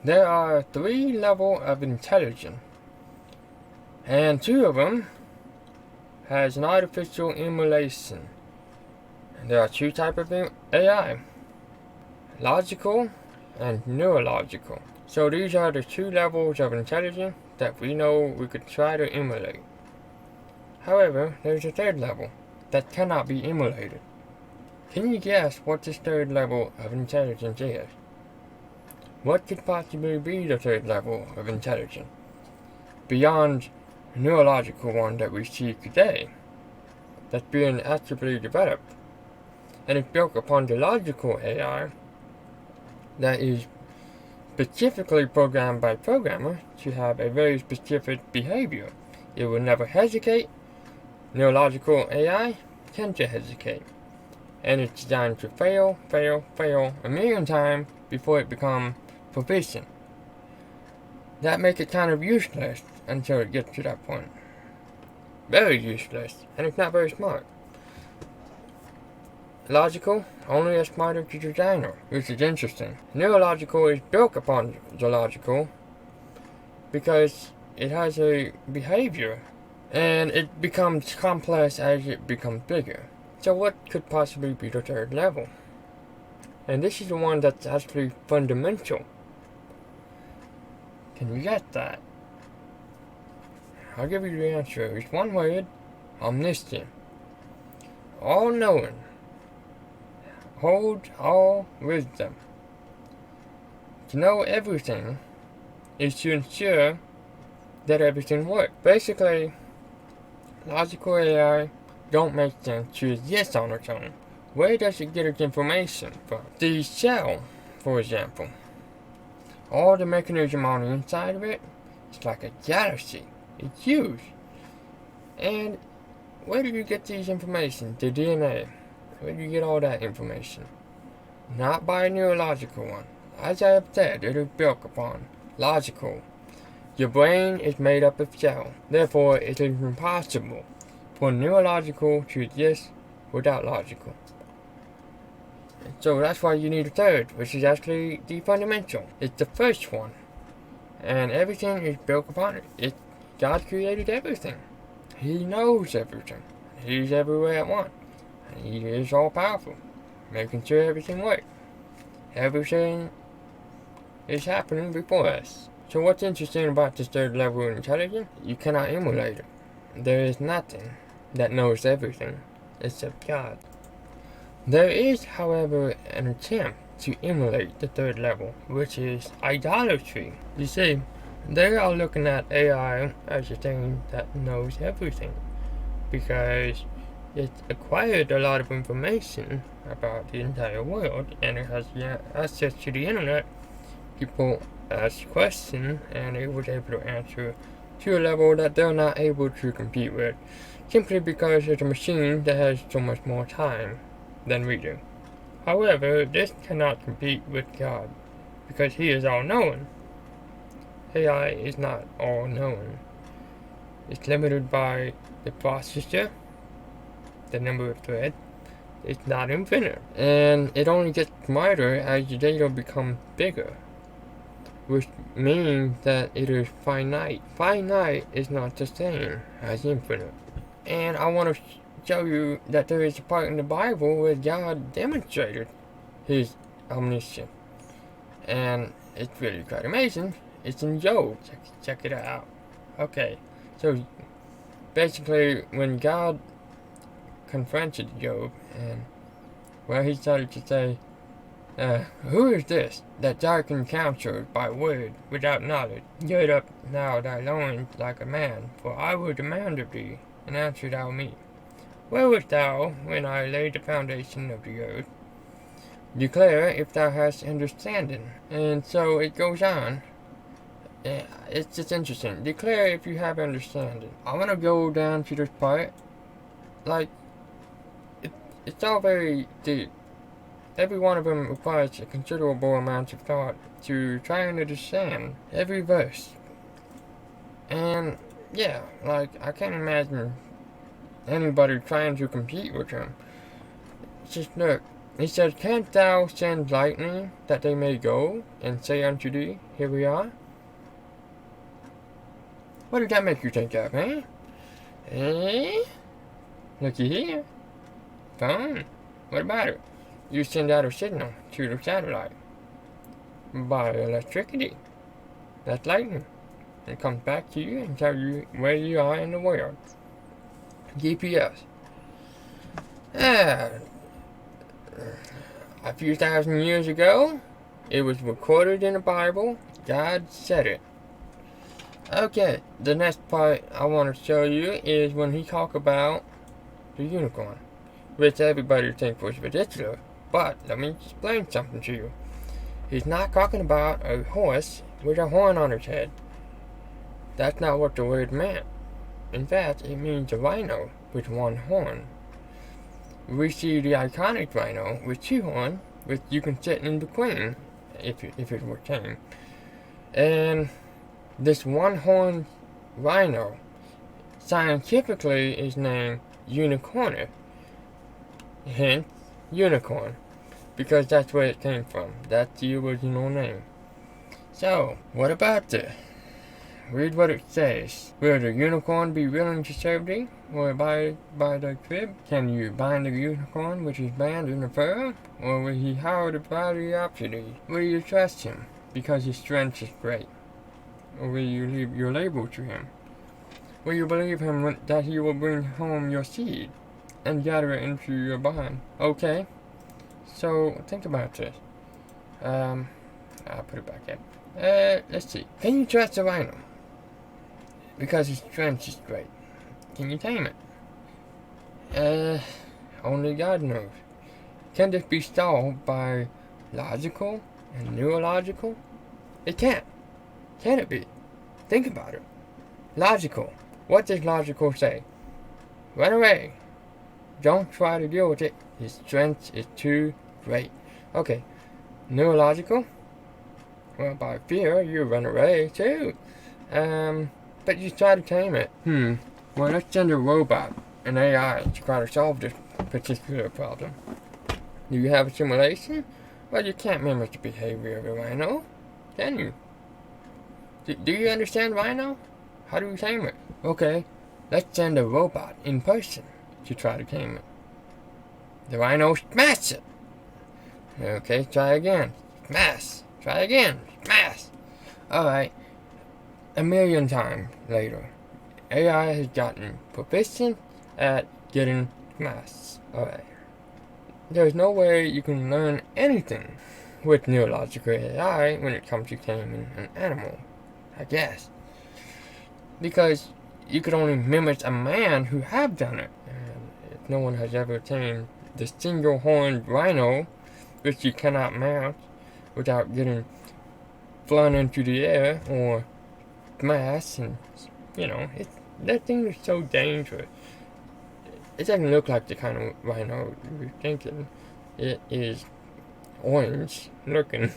There are 3 levels of intelligence, and 2 of them has an artificial emulation. There are 2 types of AI, logical and neurological. So these are the 2 levels of intelligence that we know we could try to emulate. However, there's a 3rd level that cannot be emulated. Can you guess what this 3rd level of intelligence is? What could possibly be the 3rd level of intelligence beyond the neurological one that we see today, that's being actively developed, and it's built upon the logical AI that is specifically programmed by programmers to have a very specific behavior. It will never hesitate. Neurological AI tends to hesitate, and it's designed to fail a million times before it becomes proficient. That makes it kind of useless until it gets to that point. Very useless, and it's not very smart. Logical, only as smart as the designer, which is interesting. Neurological is built upon the logical because it has a behavior, and it becomes complex as it becomes bigger. So what could possibly be the 3rd level? And this is the one that's actually fundamental. Can you get that? I'll give you the answer. It's one word: omniscient. All-knowing. Holds all wisdom. To know everything is to ensure that everything works. Basically, logical AI don't make sense to exist on its own. Where does it get its information from? The cell, for example. All the mechanism on the inside of it, it's like a galaxy. It's huge. And where do you get these information? The DNA. Where do you get all that information? Not by a neurological one. As I have said, it is built upon logical. Your brain is made up of cells. Therefore, it is impossible for neurological to exist without logical. So that's why you need a 3rd, which is actually the fundamental. It's the first one. And everything is built upon it. God created everything. He knows everything. He's everywhere at once. And he is all powerful, making sure everything works. Everything is happening before us. So what's interesting about this 3rd level of intelligence? You cannot emulate it. There is nothing that knows everything except God. There is, however, an attempt to emulate the 3rd level, which is idolatry. You see, they are looking at AI as a thing that knows everything, because it acquired a lot of information about the entire world, and it has access to the internet. People ask questions, and it was able to answer to a level that they're not able to compete with, simply because it's a machine that has so much more time than we do. However, this cannot compete with God, because He is all-knowing. AI is not all-knowing. It's limited by the processor, the number of threads. It's not infinite, and it only gets smarter as the data becomes bigger, which means that it is finite. Finite is not the same as infinite. And I want to show you that there is a part in the Bible where God demonstrated His omniscience, and it's really quite amazing. It's in Job. Check it out. Okay, so basically, when God confronted Job, and he started to say, who is this that thou can counsel by word without knowledge? Gird up now thy loins like a man, for I will demand of thee, and answer thou me. Where wert thou when I laid the foundation of the earth? Declare if thou hast understanding. And so it goes on. It's just interesting. Declare if you have understanding. I want to go down to this part. Like, it's all very deep. Every one of them requires a considerable amount of thought to try and understand every verse. And yeah, like, I can't imagine anybody trying to compete with him. Just look, He said, Canst thou send lightning, that they may go, and say unto thee, Here we are? What did that make you think of, eh? Eh? Looky here. Phone. What about it? You send out a signal to the satellite by electricity. That's lightning. It comes back to you and tells you where you are in the world. GPS. A few thousand years ago, it was recorded in the Bible. God said it. Okay, the next part I want to show you is when he talked about the unicorn, which everybody thinks was ridiculous. But let me explain something to you. He's not talking about a horse with a horn on its head. That's not what the word meant. In fact, it means a rhino with one horn. We see the iconic rhino with two horns, which you can sit in between if it were tame. And this one-horned rhino scientifically is named unicorn. Hence, unicorn. Because that's where it came from. That's the original name. So, what about this? Read what it says. Will the unicorn be willing to serve thee, or abide by thy crib? Can you bind the unicorn with his band in the fur, or will he howl the body after thee? Will you trust him, because his strength is great? Or will you leave your label to him? Will you believe him that he will bring home your seed, and gather it into your barn? Okay, so think about this. I'll put it back in. Let's see. Can you trust a rhino? Because his strength is great. Can you tame it? Only God knows. Can this be solved by logical and neurological? It can't. Can it be? Think about it. Logical. What does logical say? Run away. Don't try to deal with it. His strength is too great. Okay. Neurological? Well, by fear, you run away too. But you try to tame it. Well, let's send a robot, an AI, to try to solve this particular problem. Do you have a simulation? Well, you can't mimic the behavior of a rhino, can you? Do you understand rhino? How do you tame it? Okay, let's send a robot in person to try to tame it. The rhino smash it. Okay, try again. Smash. Try again. Smash. Alright. 1,000,000 times later, AI has gotten proficient at getting smashed. Alright. There's no way you can learn anything with neurological AI when it comes to taming an animal, I guess. Because you could only mimic a man who have done it. And if no one has ever tamed the single-horned rhino, which you cannot mount without getting flown into the air or smashed, and that thing is so dangerous. It doesn't look like the kind of rhino you're thinking. It is orange looking.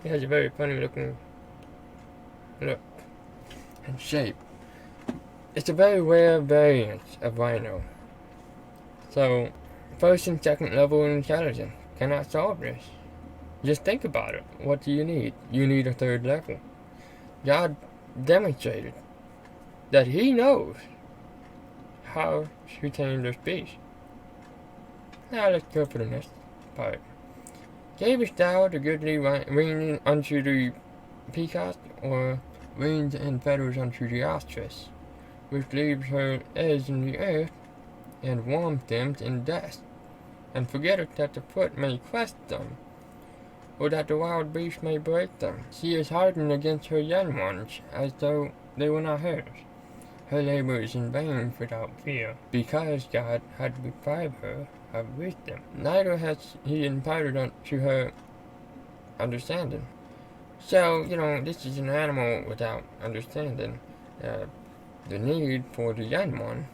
It has a very funny looking look and shape. It's a very rare variant of rhino. So, first and second level intelligence cannot solve this. Just think about it. What do you need? You need a third level. God demonstrated that He knows how to tame this beast. Now let's go for the next part. Gavest thou the goodly wing unto the peacock, or wings and feathers unto the ostrich, which leaves her eggs in the earth, and warms them in dust, and forgetteth that the foot may crush them, or that the wild beast may break them? She is hardened against her young ones, as though they were not hers. Her labor is in vain without fear, because God had deprived her of wisdom. Neither has He imparted unto her understanding. So, this is an animal without understanding. The need for the young one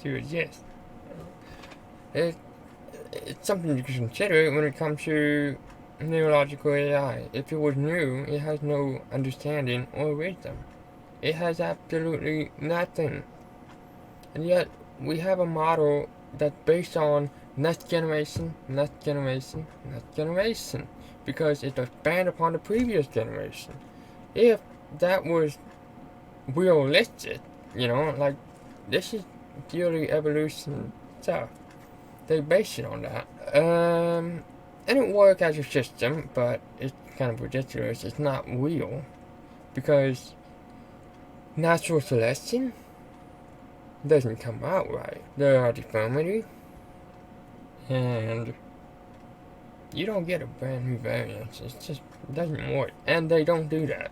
to exist. It's something you can consider when it comes to neurological AI. If it was new, it has no understanding or wisdom. It has absolutely nothing. And yet, we have a model that's based on next generation, next generation, next generation, because it was banned upon the previous generation. If that was realistic, like this is purely evolution stuff. They base it on that. And it works as a system, but it's kind of ridiculous. It's not real because natural selection doesn't come out right. There are deformity, and you don't get a brand new variant. It just doesn't work, and they don't do that.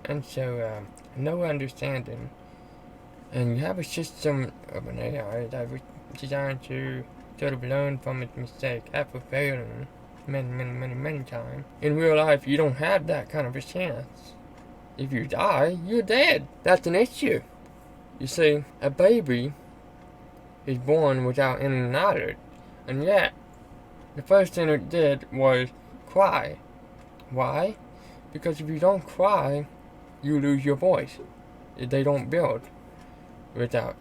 And so, no understanding. And you have a system of an AI that was designed to sort of learn from its mistake after failing many times. In real life, you don't have that kind of a chance. If you die, you're dead. That's an issue. You see, a baby is born without any knowledge, and yet the first thing it did was cry. Why? Because if you don't cry, you lose your voice. They don't build without,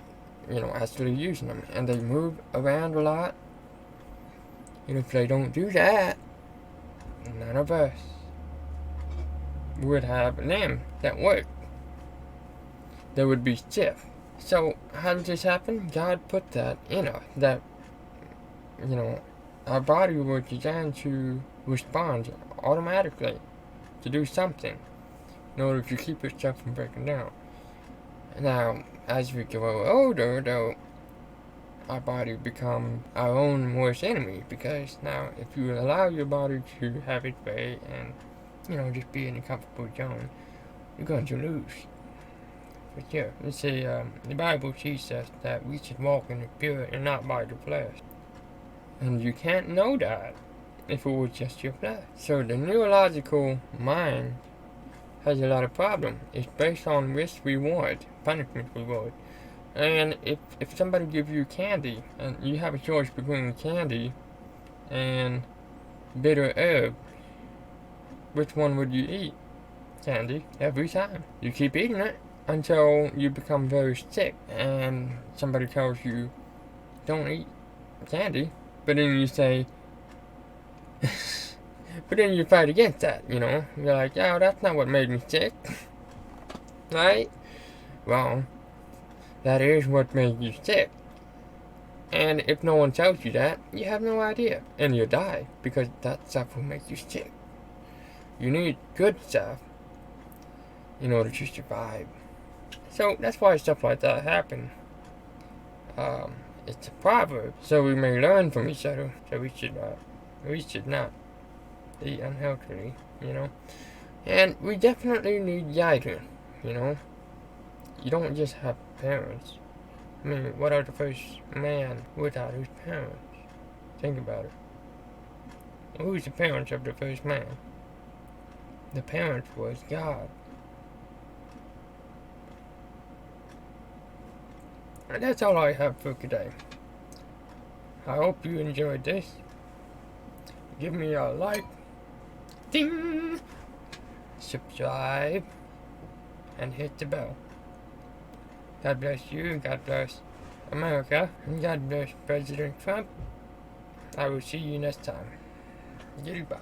actually using them. And they move around a lot. And if they don't do that, none of us would have limbs that work. They would be stiff. So, how did this happen? God put that in us. That, our body was designed to respond automatically to do something in order to keep itself from breaking down. Now, as we grow older, though, our body becomes our own worst enemy, because now if you allow your body to have its way and, just be in a comfortable zone, you're going to lose. For sure. You see, the Bible teaches us that we should walk in the Spirit and not by the flesh. And you can't know that if it was just your flesh. So the neurological mind has a lot of problems. It's based on risk reward, punishment reward. And if somebody gives you candy, and you have a choice between candy and bitter herb, which one would you eat? Candy, every time. You keep eating it until you become very sick, and somebody tells you, don't eat candy, but then you say, but then you fight against that, You're like, oh, that's not what made me sick. Right? Wrong. That is what made you sick. And if no one tells you that, you have no idea. And you die, because that stuff will make you sick. You need good stuff in order to survive. So that's why stuff like that happen. It's a proverb, so we may learn from each other. So we should not eat unhealthily, And we definitely need guidance, You don't just have parents. I mean, what are the first man without his parents? Think about it. Who's the parents of the first man? The parents was God. And that's all I have for today. I hope you enjoyed this. Give me a like, ding, subscribe, and hit the bell. God bless you, God bless America, and God bless President Trump. I will see you next time. Goodbye.